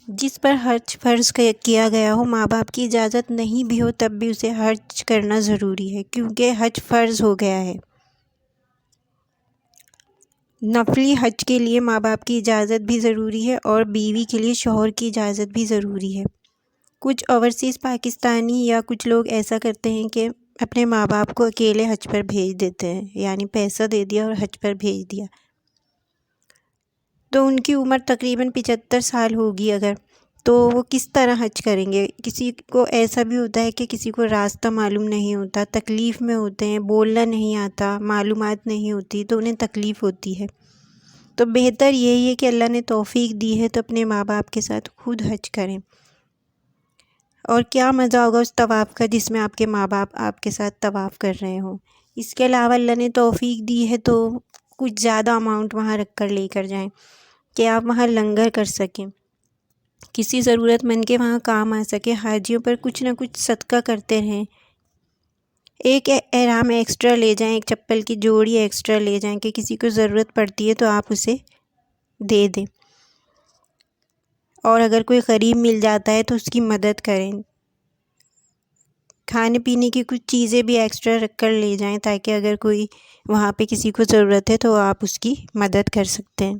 جس پر حج فرض کیا گیا ہو، ماں باپ کی اجازت نہیں بھی ہو تب بھی اسے حج کرنا ضروری ہے، کیونکہ حج فرض ہو گیا ہے۔ نفلی حج کے لیے ماں باپ کی اجازت بھی ضروری ہے اور بیوی کے لیے شوہر کی اجازت بھی ضروری ہے۔ کچھ اوورسیز پاکستانی یا کچھ لوگ ایسا کرتے ہیں کہ اپنے ماں باپ کو اکیلے حج پر بھیج دیتے ہیں، یعنی پیسہ دے دیا اور حج پر بھیج دیا۔ تو ان کی عمر تقریباً 75 سال ہوگی اگر، تو وہ کس طرح حج کریں گے؟ کسی کو ایسا بھی ہوتا ہے کہ کسی کو راستہ معلوم نہیں ہوتا، تکلیف میں ہوتے ہیں، بولنا نہیں آتا، معلومات نہیں ہوتی، تو انہیں تکلیف ہوتی ہے۔ تو بہتر یہی ہے کہ اللہ نے توفیق دی ہے تو اپنے ماں باپ کے ساتھ خود حج کریں۔ اور کیا مزہ ہوگا اس طواف کا جس میں آپ کے ماں باپ آپ کے ساتھ طواف کر رہے ہوں۔ اس کے علاوہ اللہ نے توفیق دی ہے تو کچھ زیادہ اماؤنٹ وہاں رکھ کر لے کر جائیں کہ آپ وہاں لنگر کر سکیں، کسی ضرورت مند کے وہاں کام آ سکے۔ حاجیوں پر کچھ نہ کچھ صدقہ کرتے رہیں، ایک احرام ایکسٹرا لے جائیں، ایک چپل کی جوڑی ایکسٹرا لے جائیں کہ کسی کو ضرورت پڑتی ہے تو آپ اسے دے دیں، اور اگر کوئی غریب مل جاتا ہے تو اس کی مدد کریں۔ کھانے پینے کی کچھ چیزیں بھی ایکسٹرا رکھ کر لے جائیں تاکہ اگر کوئی وہاں پہ کسی کو ضرورت ہے تو آپ اس کی مدد کر سکتے ہیں۔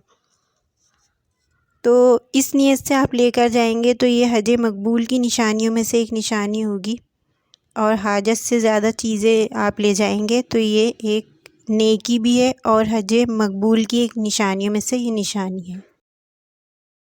تو اس نیت سے آپ لے کر جائیں گے تو یہ حج مقبول کی نشانیوں میں سے ایک نشانی ہوگی، اور حاجت سے زیادہ چیزیں آپ لے جائیں گے تو یہ ایک نیکی بھی ہے اور حج مقبول کی ایک نشانیوں میں سے یہ نشانی ہے۔